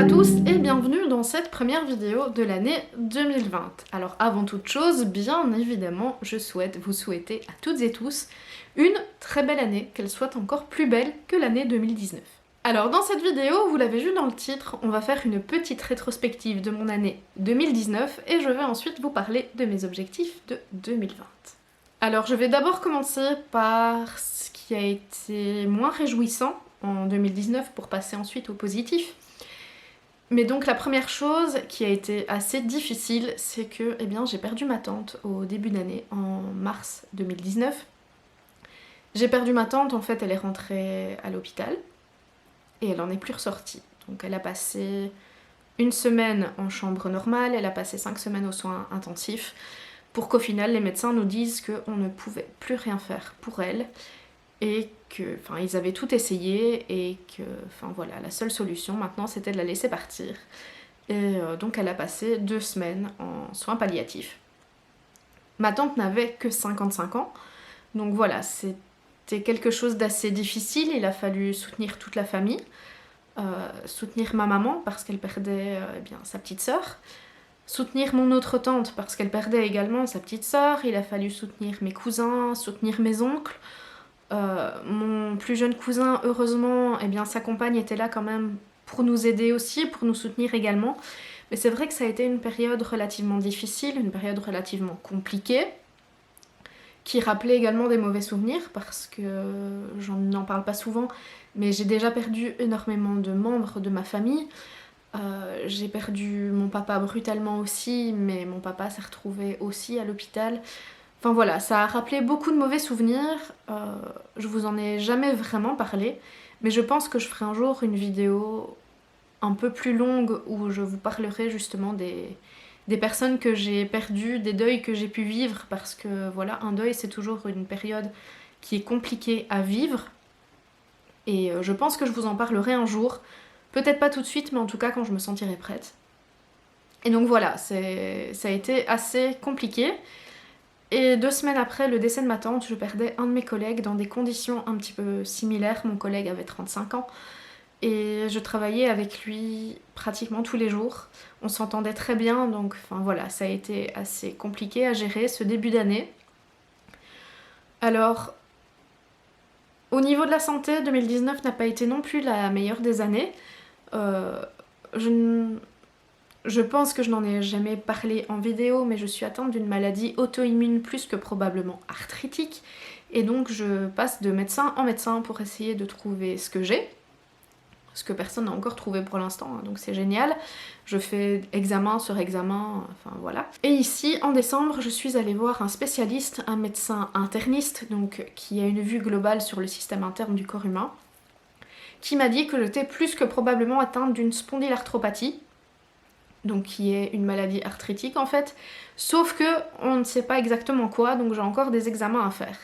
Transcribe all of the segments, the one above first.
tous et bienvenue dans cette première vidéo de l'année 2020. Alors avant toute chose, bien évidemment, je souhaite vous souhaiter à toutes et tous une très belle année, qu'elle soit encore plus belle que l'année 2019. Alors dans cette vidéo, vous l'avez vu dans le titre, on va faire une petite rétrospective de mon année 2019 et je vais ensuite vous parler de mes objectifs de 2020. Alors je vais d'abord commencer par ce qui a été moins réjouissant en 2019 pour passer ensuite au positif. Mais donc la première chose qui a été assez difficile, c'est que j'ai perdu ma tante au début d'année, en mars 2019. J'ai perdu ma tante, en fait elle est rentrée à l'hôpital et elle en est plus ressortie. Donc elle a passé une semaine en chambre normale, elle a passé 5 semaines aux soins intensifs, pour qu'au final les médecins nous disent qu'on ne pouvait plus rien faire pour elle. Et que, ils avaient tout essayé et que, la seule solution maintenant c'était de la laisser partir. Et donc elle a passé 2 semaines en soins palliatifs. Ma tante n'avait que 55 ans, donc voilà, c'était quelque chose d'assez difficile. Il a fallu soutenir toute la famille, soutenir ma maman parce qu'elle perdait sa petite sœur, soutenir mon autre tante parce qu'elle perdait également sa petite sœur. Il a fallu soutenir mes cousins, soutenir mes oncles. Mon plus jeune cousin, heureusement, sa compagne était là quand même pour nous aider aussi, pour nous soutenir également. Mais c'est vrai que ça a été une période relativement difficile, une période relativement compliquée, qui rappelait également des mauvais souvenirs, parce que j'en parle pas souvent, mais j'ai déjà perdu énormément de membres de ma famille. J'ai perdu mon papa brutalement aussi, mais mon papa s'est retrouvé aussi à l'hôpital. Enfin voilà, ça a rappelé beaucoup de mauvais souvenirs, je vous en ai jamais vraiment parlé, mais je pense que je ferai un jour une vidéo un peu plus longue où je vous parlerai justement des personnes que j'ai perdues, des deuils que j'ai pu vivre, parce que voilà, un deuil c'est toujours une période qui est compliquée à vivre, et je pense que je vous en parlerai un jour, peut-être pas tout de suite, mais en tout cas quand je me sentirai prête. Et donc voilà, ça a été assez compliqué. Et 2 semaines après le décès de ma tante, je perdais un de mes collègues dans des conditions un petit peu similaires. Mon collègue avait 35 ans et je travaillais avec lui pratiquement tous les jours. On s'entendait très bien, donc ça a été assez compliqué à gérer ce début d'année. Alors, au niveau de la santé, 2019 n'a pas été non plus la meilleure des années. Je pense que je n'en ai jamais parlé en vidéo, mais je suis atteinte d'une maladie auto-immune plus que probablement arthritique. Et donc je passe de médecin en médecin pour essayer de trouver ce que j'ai. Ce que personne n'a encore trouvé pour l'instant, hein, donc c'est génial. Je fais examen sur examen, voilà. Et ici, en décembre, je suis allée voir un spécialiste, un médecin interniste, donc qui a une vue globale sur le système interne du corps humain, qui m'a dit que j'étais plus que probablement atteinte d'une spondylarthropathie, donc qui est une maladie arthritique en fait, sauf que on ne sait pas exactement quoi, donc j'ai encore des examens à faire.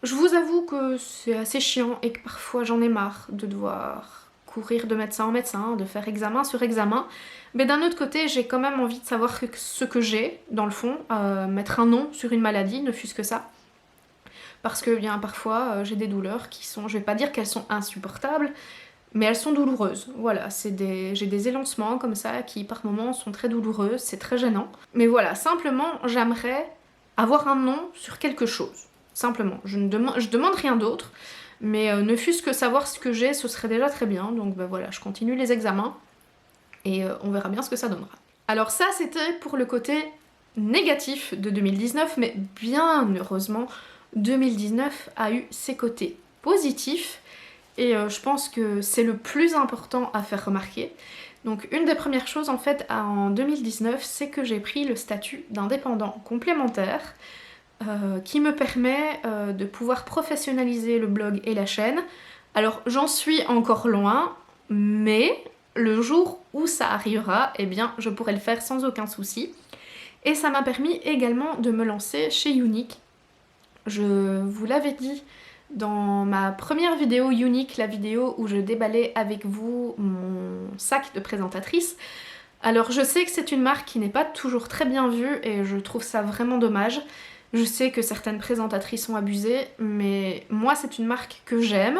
Je vous avoue que c'est assez chiant et que parfois j'en ai marre de devoir courir de médecin en médecin, de faire examen sur examen, mais d'un autre côté j'ai quand même envie de savoir ce que j'ai, dans le fond, mettre un nom sur une maladie, ne fût-ce que ça. Parce que parfois j'ai des douleurs qui sont, je vais pas dire qu'elles sont insupportables, mais elles sont douloureuses. Voilà, j'ai des élancements comme ça qui par moments sont très douloureux, c'est très gênant. Mais voilà, simplement j'aimerais avoir un nom sur quelque chose. Simplement, je demande rien d'autre, mais ne fût-ce que savoir ce que j'ai, ce serait déjà très bien. Donc voilà, je continue les examens et on verra bien ce que ça donnera. Alors ça c'était pour le côté négatif de 2019, mais bien heureusement 2019 a eu ses côtés positifs. Et je pense que c'est le plus important à faire remarquer. Donc une des premières choses en fait en 2019, c'est que j'ai pris le statut d'indépendant complémentaire qui me permet de pouvoir professionnaliser le blog et la chaîne. Alors j'en suis encore loin, mais le jour où ça arrivera, je pourrai le faire sans aucun souci. Et ça m'a permis également de me lancer chez Younique. Je vous l'avais dit dans ma première vidéo Younique, la vidéo où je déballais avec vous mon sac de présentatrice. Alors je sais que c'est une marque qui n'est pas toujours très bien vue et je trouve ça vraiment dommage. Je sais que certaines présentatrices ont abusé, mais moi c'est une marque que j'aime.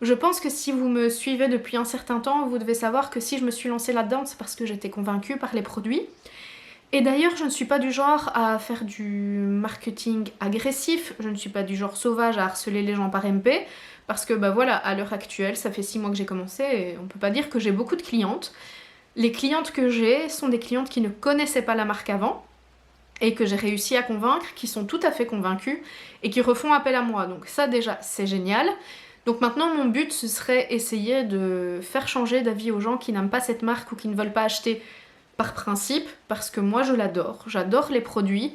Je pense que si vous me suivez depuis un certain temps, vous devez savoir que si je me suis lancée là-dedans, c'est parce que j'étais convaincue par les produits. Et d'ailleurs, je ne suis pas du genre à faire du marketing agressif, je ne suis pas du genre sauvage à harceler les gens par MP, parce que bah voilà, à l'heure actuelle, ça fait 6 mois que j'ai commencé et on peut pas dire que j'ai beaucoup de clientes. Les clientes que j'ai sont des clientes qui ne connaissaient pas la marque avant, et que j'ai réussi à convaincre, qui sont tout à fait convaincues, et qui refont appel à moi. Donc ça déjà, c'est génial. Donc maintenant, mon but, ce serait essayer de faire changer d'avis aux gens qui n'aiment pas cette marque ou qui ne veulent pas acheter par principe, parce que moi, je l'adore. J'adore les produits.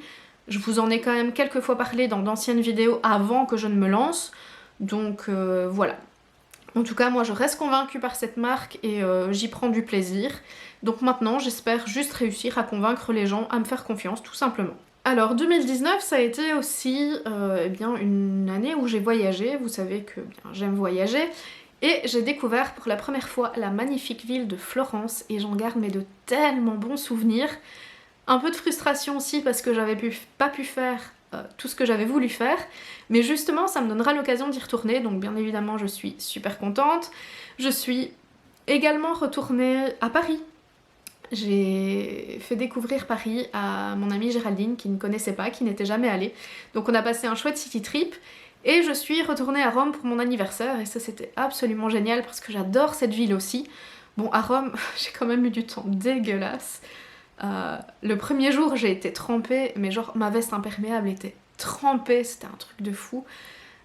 Je vous en ai quand même quelques fois parlé dans d'anciennes vidéos avant que je ne me lance. Donc voilà. En tout cas, moi, je reste convaincue par cette marque et j'y prends du plaisir. Donc maintenant, j'espère juste réussir à convaincre les gens à me faire confiance, tout simplement. Alors 2019, ça a été aussi eh bien, une année où j'ai voyagé. Vous savez que bien, j'aime voyager. Et j'ai découvert pour la première fois la magnifique ville de Florence et j'en garde mais de tellement bons souvenirs. Un peu de frustration aussi parce que j'avais pas pu faire tout ce que j'avais voulu faire, mais justement ça me donnera l'occasion d'y retourner, donc bien évidemment je suis super contente. Je suis également retournée à Paris. J'ai fait découvrir Paris à mon amie Géraldine qui ne connaissait pas, qui n'était jamais allée. Donc on a passé un chouette city trip et je suis retournée à Rome pour mon anniversaire et ça c'était absolument génial parce que j'adore cette ville aussi. Bon, à Rome, j'ai quand même eu du temps dégueulasse. Le premier jour j'ai été trempée, mais genre ma veste imperméable était trempée, c'était un truc de fou.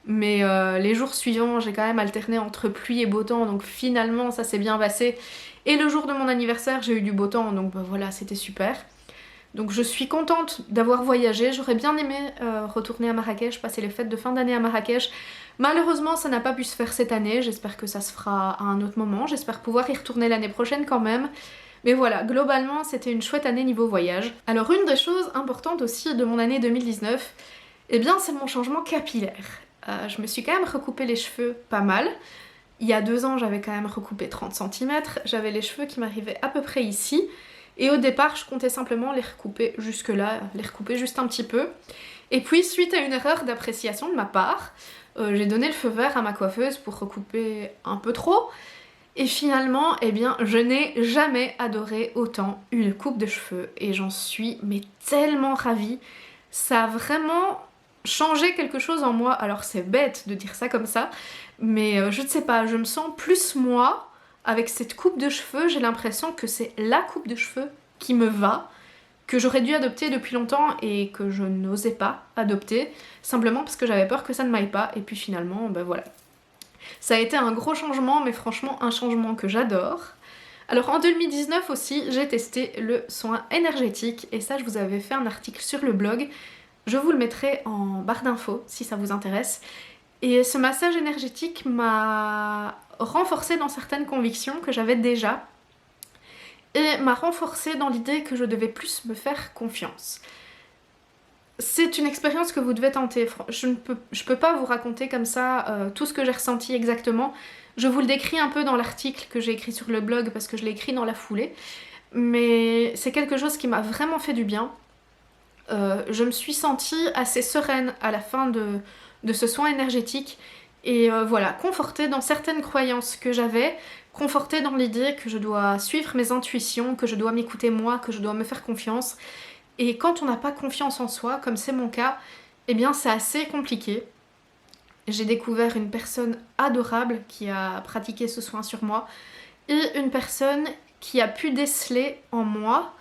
Mais les jours suivants j'ai quand même alterné entre pluie et beau temps, donc finalement ça s'est bien passé. Et le jour de mon anniversaire j'ai eu du beau temps, donc bah voilà, c'était super. Donc je suis contente d'avoir voyagé, j'aurais bien aimé retourner à Marrakech, passer les fêtes de fin d'année à Marrakech. Malheureusement ça n'a pas pu se faire cette année, j'espère que ça se fera à un autre moment, j'espère pouvoir y retourner l'année prochaine quand même. Mais voilà, globalement c'était une chouette année niveau voyage. Alors une des choses importantes aussi de mon année 2019, eh bien c'est mon changement capillaire. Je me suis quand même recoupé les cheveux pas mal. Il y a 2 ans j'avais quand même recoupé 30 cm, j'avais les cheveux qui m'arrivaient à peu près ici. Et au départ je comptais simplement les recouper jusque là, les recouper juste un petit peu. Et puis suite à une erreur d'appréciation de ma part, j'ai donné le feu vert à ma coiffeuse pour recouper un peu trop. Et finalement, eh bien, je n'ai jamais adoré autant une coupe de cheveux et j'en suis mais tellement ravie. Ça a vraiment changé quelque chose en moi. Alors c'est bête de dire ça comme ça, mais je ne sais pas, je me sens plus moi avec cette coupe de cheveux. J'ai l'impression que c'est la coupe de cheveux qui me va, que j'aurais dû adopter depuis longtemps et que je n'osais pas adopter, simplement parce que j'avais peur que ça ne m'aille pas. Et puis finalement, ben voilà. Ça a été un gros changement, mais franchement un changement que j'adore. Alors en 2019 aussi, j'ai testé le soin énergétique et ça je vous avais fait un article sur le blog. Je vous le mettrai en barre d'infos si ça vous intéresse. Et ce massage énergétique m'a renforcée dans certaines convictions que j'avais déjà et m'a renforcée dans l'idée que je devais plus me faire confiance. C'est une expérience que vous devez tenter. Je peux pas vous raconter comme ça tout ce que j'ai ressenti exactement. Je vous le décris un peu dans l'article que j'ai écrit sur le blog parce que je l'ai écrit dans la foulée. Mais c'est quelque chose qui m'a vraiment fait du bien. Je me suis sentie assez sereine à la fin de ce soin énergétique. Et voilà, confortée dans certaines croyances que j'avais, confortée dans l'idée que je dois suivre mes intuitions, que je dois m'écouter moi, que je dois me faire confiance. Et quand on n'a pas confiance en soi, comme c'est mon cas, eh bien c'est assez compliqué. J'ai découvert une personne adorable qui a pratiqué ce soin sur moi et une personne qui a pu déceler en moi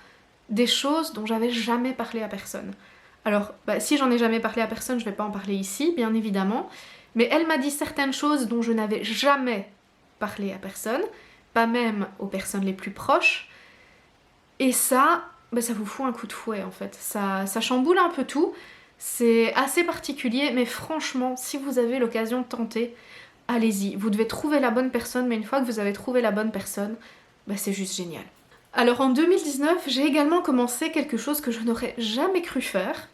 des choses dont j'avais jamais parlé à personne. Alors, si j'en ai jamais parlé à personne, je vais pas en parler ici, bien évidemment, mais elle m'a dit certaines choses dont je n'avais jamais parlé à personne, pas même aux personnes les plus proches, et ça vous fout un coup de fouet en fait. Ça chamboule un peu tout, c'est assez particulier, mais franchement, si vous avez l'occasion de tenter, allez-y. Vous devez trouver la bonne personne, mais une fois que vous avez trouvé la bonne personne, c'est juste génial. Alors en 2019, j'ai également commencé quelque chose que je n'aurais jamais cru faire,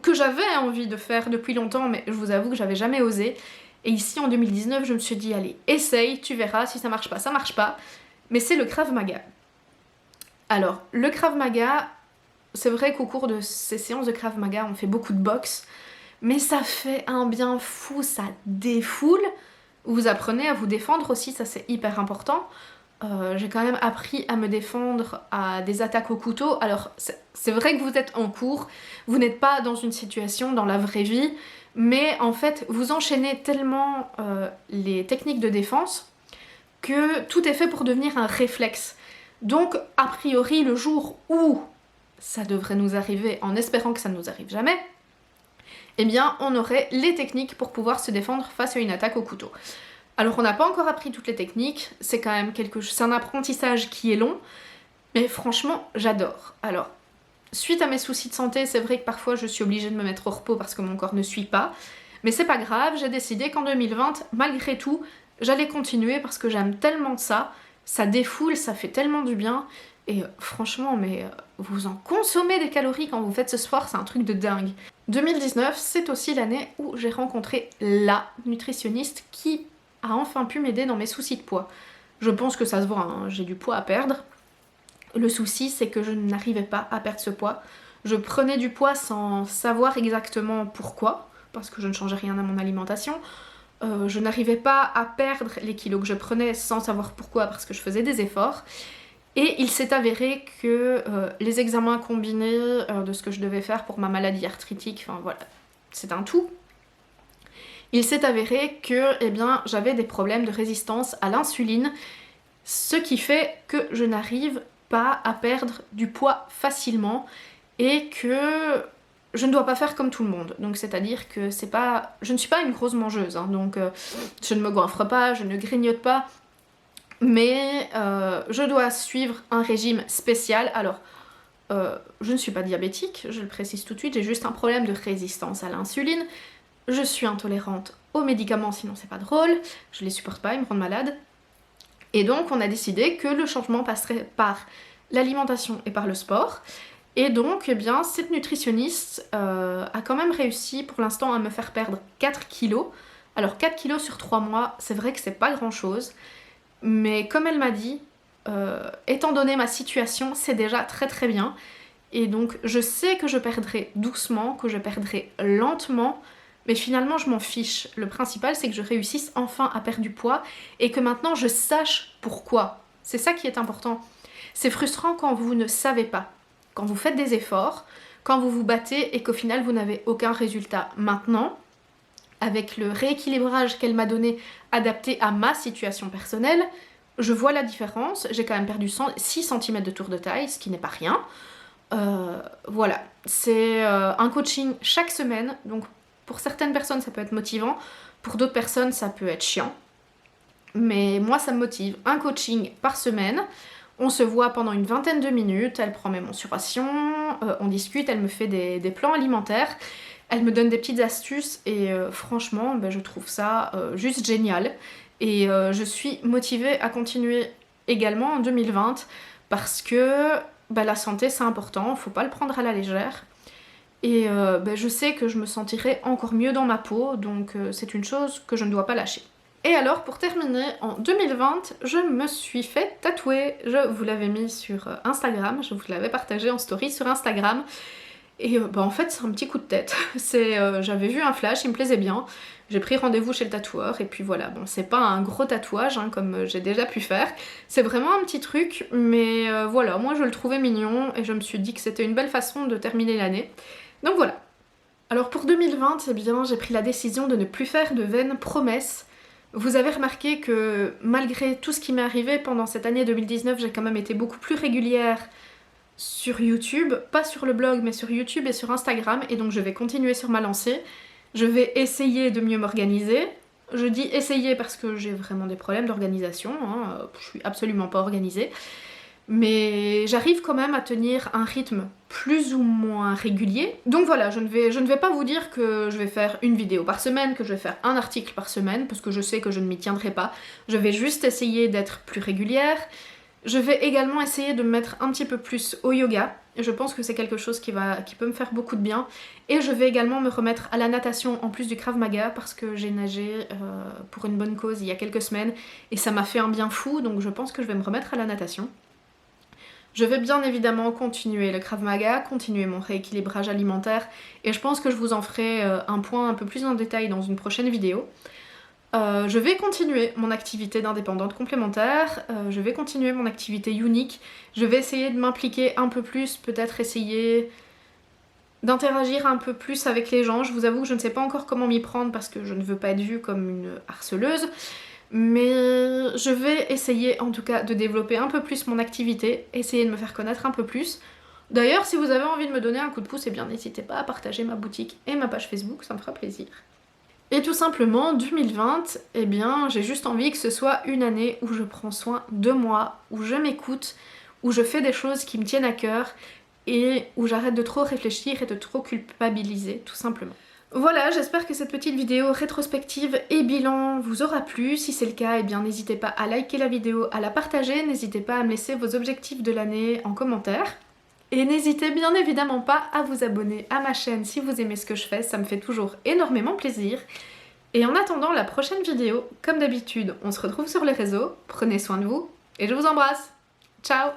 que j'avais envie de faire depuis longtemps, mais je vous avoue que j'avais jamais osé. Et ici en 2019, je me suis dit, allez, essaye, tu verras, si ça marche pas, ça marche pas. Mais c'est le Krav Maga. Alors, le Krav Maga, c'est vrai qu'au cours de ces séances de Krav Maga, on fait beaucoup de boxe, mais ça fait un bien fou, ça défoule. Vous apprenez à vous défendre aussi, ça c'est hyper important. J'ai quand même appris à me défendre à des attaques au couteau. Alors c'est vrai que vous êtes en cours, vous n'êtes pas dans une situation dans la vraie vie, mais en fait vous enchaînez tellement les techniques de défense que tout est fait pour devenir un réflexe. Donc a priori le jour où ça devrait nous arriver, en espérant que ça ne nous arrive jamais, eh bien on aurait les techniques pour pouvoir se défendre face à une attaque au couteau. Alors on n'a pas encore appris toutes les techniques, c'est quand même c'est un apprentissage qui est long, mais franchement j'adore. Alors, suite à mes soucis de santé, c'est vrai que parfois je suis obligée de me mettre au repos parce que mon corps ne suit pas, mais c'est pas grave, j'ai décidé qu'en 2020, malgré tout, j'allais continuer parce que j'aime tellement ça défoule, ça fait tellement du bien, et franchement, mais vous en consommez des calories quand vous faites ce sport, c'est un truc de dingue. 2019, c'est aussi l'année où j'ai rencontré la nutritionniste qui a enfin pu m'aider dans mes soucis de poids. Je pense que ça se voit, hein, j'ai du poids à perdre. Le souci, c'est que je n'arrivais pas à perdre ce poids. Je prenais du poids sans savoir exactement pourquoi, parce que je ne changeais rien à mon alimentation. Je n'arrivais pas à perdre les kilos que je prenais sans savoir pourquoi, parce que je faisais des efforts. Et il s'est avéré que les examens combinés de ce que je devais faire pour ma maladie arthritique, enfin voilà, c'est un tout. Il s'est avéré que j'avais des problèmes de résistance à l'insuline, ce qui fait que je n'arrive pas à perdre du poids facilement et que je ne dois pas faire comme tout le monde. Donc c'est-à-dire que je ne suis pas une grosse mangeuse, hein, donc je ne me goinfre pas, je ne grignote pas, mais je dois suivre un régime spécial. Alors, je ne suis pas diabétique, je le précise tout de suite, j'ai juste un problème de résistance à l'insuline. Je suis intolérante aux médicaments, sinon c'est pas drôle, je les supporte pas, ils me rendent malade. Et donc on a décidé que le changement passerait par l'alimentation et par le sport. Et donc cette nutritionniste a quand même réussi pour l'instant à me faire perdre 4 kilos. Alors 4 kilos sur 3 mois, c'est vrai que c'est pas grand chose, mais comme elle m'a dit, étant donné ma situation, c'est déjà très très bien. Et donc je sais que je perdrai doucement, que je perdrai lentement, mais finalement je m'en fiche. Le principal c'est que je réussisse enfin à perdre du poids et que maintenant je sache pourquoi. C'est ça qui est important. C'est frustrant quand vous ne savez pas, quand vous faites des efforts, quand vous vous battez et qu'au final vous n'avez aucun résultat. Maintenant, avec le rééquilibrage qu'elle m'a donné adapté à ma situation personnelle, je vois la différence. J'ai quand même perdu 6 cm de tour de taille, ce qui n'est pas rien. Voilà, c'est un coaching chaque semaine, donc pour certaines personnes ça peut être motivant, pour d'autres personnes ça peut être chiant, mais moi ça me motive. Un coaching par semaine, on se voit pendant une vingtaine de minutes, elle prend mes mensurations, on discute, elle me fait des plans alimentaires, elle me donne des petites astuces et franchement je trouve ça juste génial et je suis motivée à continuer également en 2020 parce que la santé c'est important, faut pas le prendre à la légère. Et je sais que je me sentirai encore mieux dans ma peau, donc c'est une chose que je ne dois pas lâcher. Et alors pour terminer, en 2020, je me suis fait tatouer. Je vous l'avais mis sur Instagram, je vous l'avais partagé en story sur Instagram. Et en fait c'est un petit coup de tête. J'avais vu un flash, il me plaisait bien. J'ai pris rendez-vous chez le tatoueur et puis voilà. Bon, c'est pas un gros tatouage hein, comme j'ai déjà pu faire. C'est vraiment un petit truc, mais voilà, moi je le trouvais mignon et je me suis dit que c'était une belle façon de terminer l'année. Donc voilà. Alors pour 2020, j'ai pris la décision de ne plus faire de vaines promesses. Vous avez remarqué que malgré tout ce qui m'est arrivé pendant cette année 2019, j'ai quand même été beaucoup plus régulière sur YouTube, pas sur le blog mais sur YouTube et sur Instagram, et donc je vais continuer sur ma lancée. Je vais essayer de mieux m'organiser. Je dis essayer parce que j'ai vraiment des problèmes d'organisation, hein. Je suis absolument pas organisée. Mais j'arrive quand même à tenir un rythme plus ou moins régulier. Donc voilà, je ne vais pas vous dire que je vais faire une vidéo par semaine, que je vais faire un article par semaine, parce que je sais que je ne m'y tiendrai pas. Je vais juste essayer d'être plus régulière. Je vais également essayer de me mettre un petit peu plus au yoga. Je pense que c'est quelque chose qui peut me faire beaucoup de bien. Et je vais également me remettre à la natation en plus du Krav Maga parce que j'ai nagé pour une bonne cause il y a quelques semaines et ça m'a fait un bien fou, donc je pense que je vais me remettre à la natation. Je vais bien évidemment continuer le Krav Maga, continuer mon rééquilibrage alimentaire et je pense que je vous en ferai un point un peu plus en détail dans une prochaine vidéo. Je vais continuer mon activité d'indépendante complémentaire, je vais continuer mon activité unique, je vais essayer de m'impliquer un peu plus, peut-être essayer d'interagir un peu plus avec les gens. Je vous avoue que je ne sais pas encore comment m'y prendre parce que je ne veux pas être vue comme une harceleuse, mais je vais essayer en tout cas de développer un peu plus mon activité, essayer de me faire connaître un peu plus. D'ailleurs, si vous avez envie de me donner un coup de pouce, eh bien n'hésitez pas à partager ma boutique et ma page Facebook, ça me fera plaisir. Et tout simplement, 2020, eh bien, j'ai juste envie que ce soit une année où je prends soin de moi, où je m'écoute, où je fais des choses qui me tiennent à cœur et où j'arrête de trop réfléchir et de trop culpabiliser, tout simplement. Voilà, j'espère que cette petite vidéo rétrospective et bilan vous aura plu. Si c'est le cas, eh bien n'hésitez pas à liker la vidéo, à la partager, n'hésitez pas à me laisser vos objectifs de l'année en commentaire. Et n'hésitez bien évidemment pas à vous abonner à ma chaîne si vous aimez ce que je fais, ça me fait toujours énormément plaisir. Et en attendant la prochaine vidéo, comme d'habitude, on se retrouve sur les réseaux, prenez soin de vous, et je vous embrasse. Ciao!